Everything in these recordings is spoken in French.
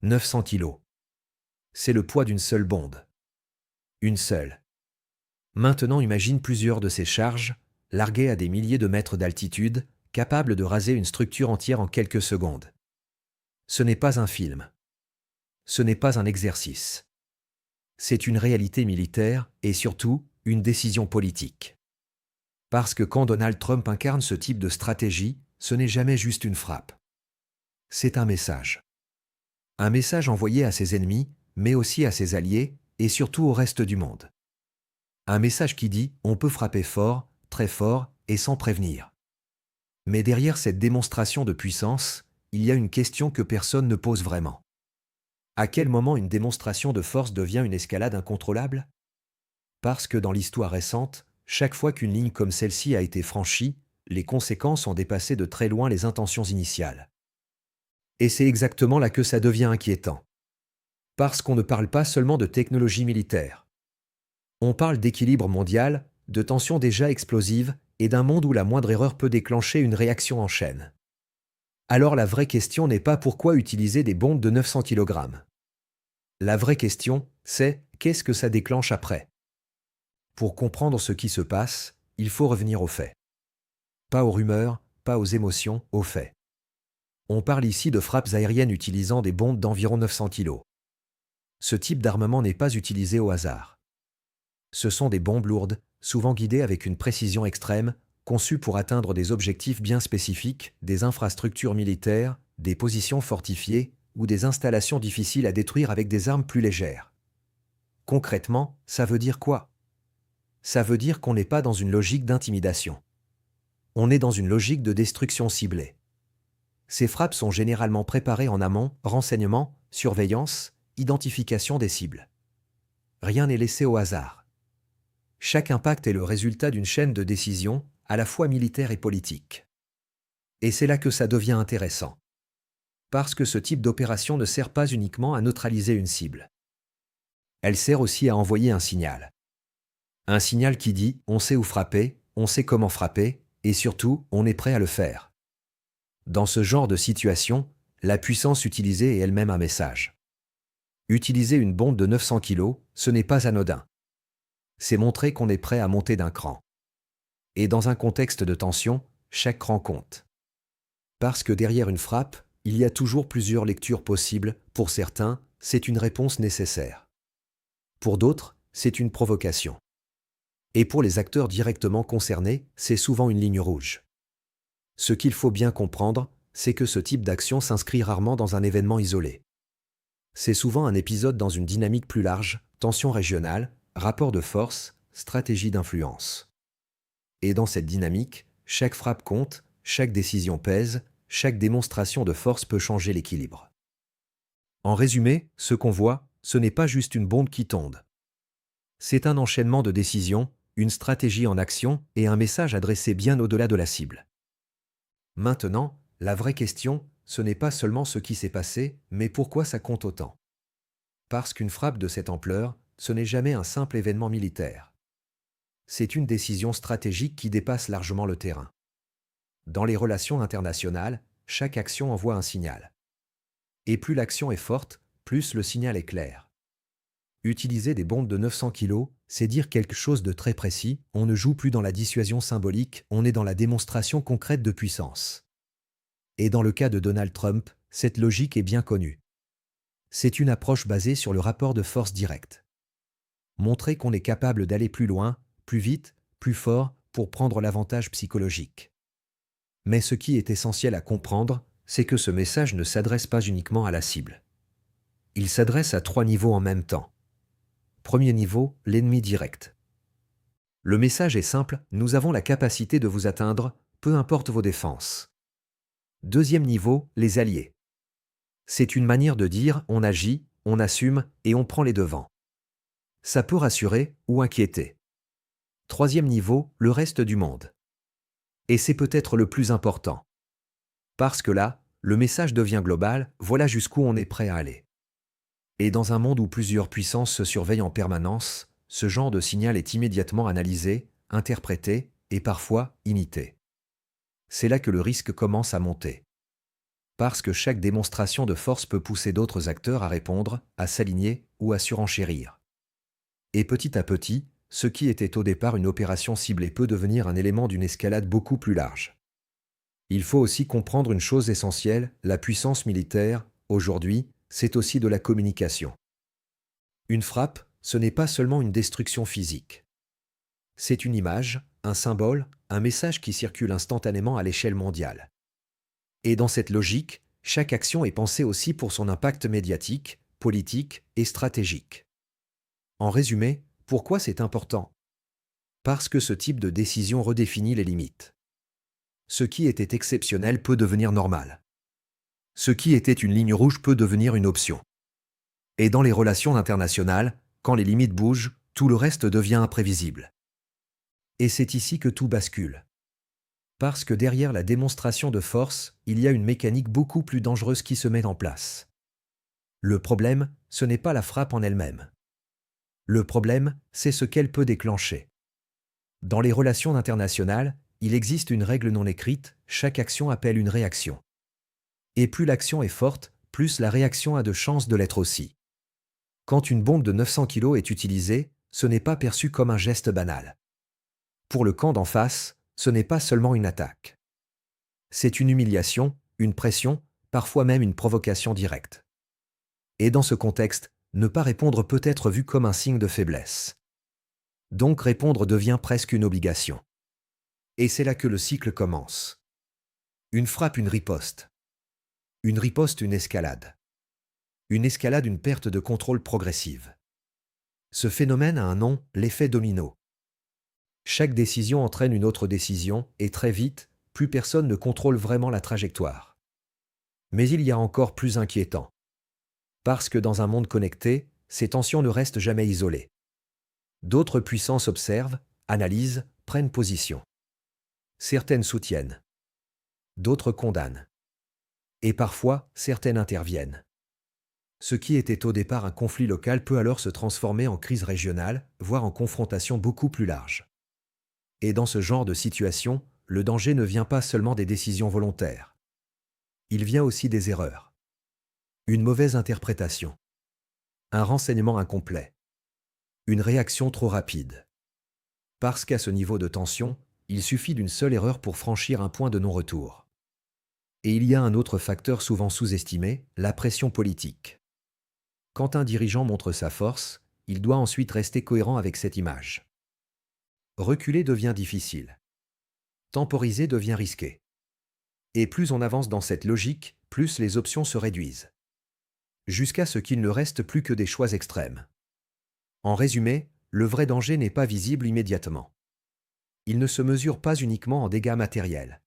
900 kilos. C'est le poids d'une seule bombe. Une seule. Maintenant imagine plusieurs de ces charges, larguées à des milliers de mètres d'altitude, capables de raser une structure entière en quelques secondes. Ce n'est pas un film. Ce n'est pas un exercice. C'est une réalité militaire et surtout une décision politique. Parce que quand Donald Trump incarne ce type de stratégie, ce n'est jamais juste une frappe. C'est un message. Un message envoyé à ses ennemis, mais aussi à ses alliés et surtout au reste du monde. Un message qui dit « on peut frapper fort, très fort et sans prévenir ». Mais derrière cette démonstration de puissance, il y a une question que personne ne pose vraiment. À quel moment une démonstration de force devient une escalade incontrôlable? Parce que dans l'histoire récente, chaque fois qu'une ligne comme celle-ci a été franchie, les conséquences ont dépassé de très loin les intentions initiales. Et c'est exactement là que ça devient inquiétant. Parce qu'on ne parle pas seulement de technologie militaire. On parle d'équilibre mondial, de tensions déjà explosives et d'un monde où la moindre erreur peut déclencher une réaction en chaîne. Alors la vraie question n'est pas pourquoi utiliser des bombes de 900 kg. La vraie question, c'est qu'est-ce que ça déclenche après? Pour comprendre ce qui se passe, il faut revenir aux faits. Pas aux rumeurs, pas aux émotions, aux faits. On parle ici de frappes aériennes utilisant des bombes d'environ 900 kg. Ce type d'armement n'est pas utilisé au hasard. Ce sont des bombes lourdes, souvent guidées avec une précision extrême, conçues pour atteindre des objectifs bien spécifiques, des infrastructures militaires, des positions fortifiées ou des installations difficiles à détruire avec des armes plus légères. Concrètement, ça veut dire quoi? Ça veut dire qu'on n'est pas dans une logique d'intimidation. On est dans une logique de destruction ciblée. Ces frappes sont généralement préparées en amont, renseignement, surveillance, identification des cibles. Rien n'est laissé au hasard. Chaque impact est le résultat d'une chaîne de décisions, à la fois militaire et politique. Et c'est là que ça devient intéressant. Parce que ce type d'opération ne sert pas uniquement à neutraliser une cible. Elle sert aussi à envoyer un signal. Un signal qui dit « on sait où frapper, on sait comment frapper, et surtout, on est prêt à le faire ». Dans ce genre de situation, la puissance utilisée est elle-même un message. Utiliser une bombe de 900 kg, ce n'est pas anodin. C'est montrer qu'on est prêt à monter d'un cran. Et dans un contexte de tension, chaque cran compte. Parce que derrière une frappe, il y a toujours plusieurs lectures possibles. Pour certains, c'est une réponse nécessaire. Pour d'autres, c'est une provocation. Et pour les acteurs directement concernés, c'est souvent une ligne rouge. Ce qu'il faut bien comprendre, c'est que ce type d'action s'inscrit rarement dans un événement isolé. C'est souvent un épisode dans une dynamique plus large, tension régionale, rapport de force, stratégie d'influence. Et dans cette dynamique, chaque frappe compte, chaque décision pèse, chaque démonstration de force peut changer l'équilibre. En résumé, ce qu'on voit, ce n'est pas juste une bombe qui tombe. C'est un enchaînement de décisions, une stratégie en action et un message adressé bien au-delà de la cible. Maintenant, la vraie question, ce n'est pas seulement ce qui s'est passé, mais pourquoi ça compte autant. Parce qu'une frappe de cette ampleur, ce n'est jamais un simple événement militaire. C'est une décision stratégique qui dépasse largement le terrain. Dans les relations internationales, chaque action envoie un signal. Et plus l'action est forte, plus le signal est clair. Utiliser des bombes de 900 kg, c'est dire quelque chose de très précis, on ne joue plus dans la dissuasion symbolique, on est dans la démonstration concrète de puissance. Et dans le cas de Donald Trump, cette logique est bien connue. C'est une approche basée sur le rapport de force direct. Montrer qu'on est capable d'aller plus loin, plus vite, plus fort, pour prendre l'avantage psychologique. Mais ce qui est essentiel à comprendre, c'est que ce message ne s'adresse pas uniquement à la cible. Il s'adresse à 3 niveaux en même temps. Premier niveau, l'ennemi direct. Le message est simple, nous avons la capacité de vous atteindre, peu importe vos défenses. Deuxième niveau, les alliés. C'est une manière de dire on agit, on assume et on prend les devants. Ça peut rassurer ou inquiéter. Troisième niveau, le reste du monde. Et c'est peut-être le plus important. Parce que là, le message devient global, voilà jusqu'où on est prêt à aller. Et dans un monde où plusieurs puissances se surveillent en permanence, ce genre de signal est immédiatement analysé, interprété et parfois imité. C'est là que le risque commence à monter. parce que chaque démonstration de force peut pousser d'autres acteurs à répondre, à s'aligner ou à surenchérir. Et petit à petit, ce qui était au départ une opération ciblée peut devenir un élément d'une escalade beaucoup plus large. Il faut aussi comprendre une chose essentielle, la puissance militaire, aujourd'hui, c'est aussi de la communication. Une frappe, ce n'est pas seulement une destruction physique. C'est une image, un symbole, un message qui circule instantanément à l'échelle mondiale. Et dans cette logique, chaque action est pensée aussi pour son impact médiatique, politique et stratégique. En résumé, pourquoi c'est important? Parce que ce type de décision redéfinit les limites. Ce qui était exceptionnel peut devenir normal. Ce qui était une ligne rouge peut devenir une option. Et dans les relations internationales, quand les limites bougent, tout le reste devient imprévisible. Et c'est ici que tout bascule. Parce que derrière la démonstration de force, il y a une mécanique beaucoup plus dangereuse qui se met en place. Le problème, ce n'est pas la frappe en elle-même. Le problème, c'est ce qu'elle peut déclencher. Dans les relations internationales, il existe une règle non écrite, chaque action appelle une réaction. Et plus l'action est forte, plus la réaction a de chances de l'être aussi. Quand une bombe de 900 kg est utilisée, ce n'est pas perçu comme un geste banal. Pour le camp d'en face, ce n'est pas seulement une attaque. C'est une humiliation, une pression, parfois même une provocation directe. Et dans ce contexte, ne pas répondre peut être vu comme un signe de faiblesse. Donc répondre devient presque une obligation. Et c'est là que le cycle commence. Une frappe, une riposte. Une riposte, une escalade. Une escalade, une perte de contrôle progressive. Ce phénomène a un nom, l'effet domino. Chaque décision entraîne une autre décision, et très vite, plus personne ne contrôle vraiment la trajectoire. Mais il y a encore plus inquiétant. Parce que dans un monde connecté, ces tensions ne restent jamais isolées. D'autres puissances observent, analysent, prennent position. Certaines soutiennent. D'autres condamnent. Et parfois, certaines interviennent. Ce qui était au départ un conflit local peut alors se transformer en crise régionale, voire en confrontation beaucoup plus large. Et dans ce genre de situation, le danger ne vient pas seulement des décisions volontaires. Il vient aussi des erreurs. Une mauvaise interprétation. Un renseignement incomplet. Une réaction trop rapide. Parce qu'à ce niveau de tension, il suffit d'une seule erreur pour franchir un point de non-retour. Et il y a un autre facteur souvent sous-estimé, la pression politique. Quand un dirigeant montre sa force, il doit ensuite rester cohérent avec cette image. Reculer devient difficile. Temporiser devient risqué. Et plus on avance dans cette logique, plus les options se réduisent. Jusqu'à ce qu'il ne reste plus que des choix extrêmes. En résumé, le vrai danger n'est pas visible immédiatement. Il ne se mesure pas uniquement en dégâts matériels.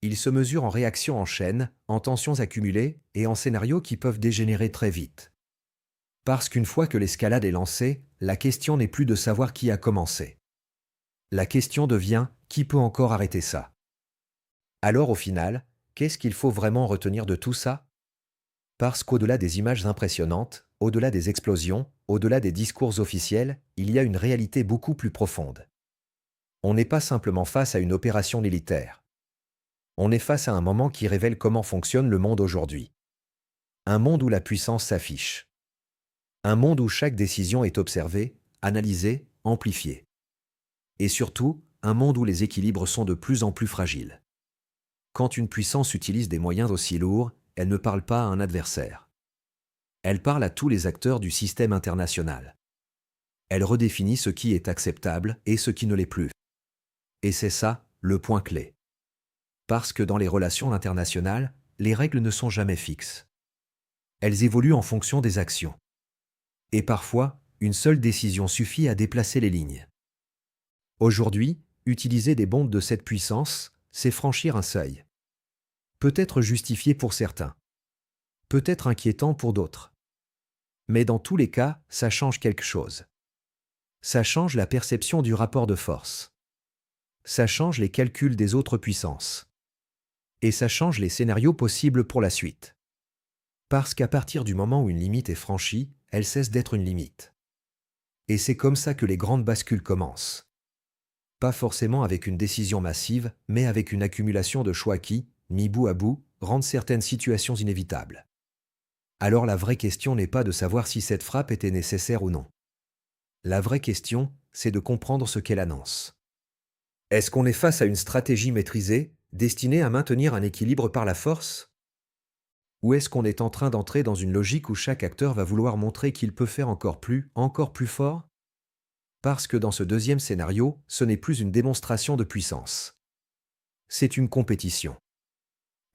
Il se mesure en réactions en chaîne, en tensions accumulées et en scénarios qui peuvent dégénérer très vite. Parce qu'une fois que l'escalade est lancée, la question n'est plus de savoir qui a commencé. La question devient « qui peut encore arrêter ça ?» Alors au final, qu'est-ce qu'il faut vraiment retenir de tout ça? Parce qu'au-delà des images impressionnantes, au-delà des explosions, au-delà des discours officiels, il y a une réalité beaucoup plus profonde. On n'est pas simplement face à une opération militaire. On est face à un moment qui révèle comment fonctionne le monde aujourd'hui. Un monde où la puissance s'affiche. Un monde où chaque décision est observée, analysée, amplifiée. Et surtout, un monde où les équilibres sont de plus en plus fragiles. Quand une puissance utilise des moyens aussi lourds, elle ne parle pas à un adversaire. Elle parle à tous les acteurs du système international. Elle redéfinit ce qui est acceptable et ce qui ne l'est plus. Et c'est ça, le point clé. Parce que dans les relations internationales, les règles ne sont jamais fixes. Elles évoluent en fonction des actions. Et parfois, une seule décision suffit à déplacer les lignes. Aujourd'hui, utiliser des bombes de cette puissance, c'est franchir un seuil. Peut-être justifié pour certains. Peut-être inquiétant pour d'autres. Mais dans tous les cas, ça change quelque chose. Ça change la perception du rapport de force. Ça change les calculs des autres puissances. Et ça change les scénarios possibles pour la suite. Parce qu'à partir du moment où une limite est franchie, elle cesse d'être une limite. Et c'est comme ça que les grandes bascules commencent. Pas forcément avec une décision massive, mais avec une accumulation de choix qui, mis bout à bout, rendent certaines situations inévitables. Alors la vraie question n'est pas de savoir si cette frappe était nécessaire ou non. La vraie question, c'est de comprendre ce qu'elle annonce. Est-ce qu'on est face à une stratégie maîtrisée, destinée à maintenir un équilibre par la force? Ou est-ce qu'on est en train d'entrer dans une logique où chaque acteur va vouloir montrer qu'il peut faire encore plus fort? Parce que dans ce deuxième scénario, ce n'est plus une démonstration de puissance. C'est une compétition.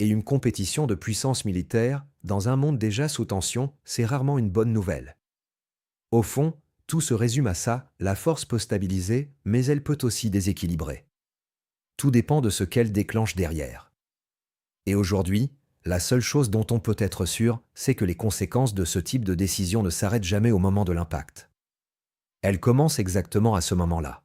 Et une compétition de puissance militaire, dans un monde déjà sous tension, c'est rarement une bonne nouvelle. Au fond, tout se résume à ça, la force peut stabiliser, mais elle peut aussi déséquilibrer. Tout dépend de ce qu'elle déclenche derrière. Et aujourd'hui, la seule chose dont on peut être sûr, c'est que les conséquences de ce type de décision ne s'arrêtent jamais au moment de l'impact. Elles commencent exactement à ce moment-là.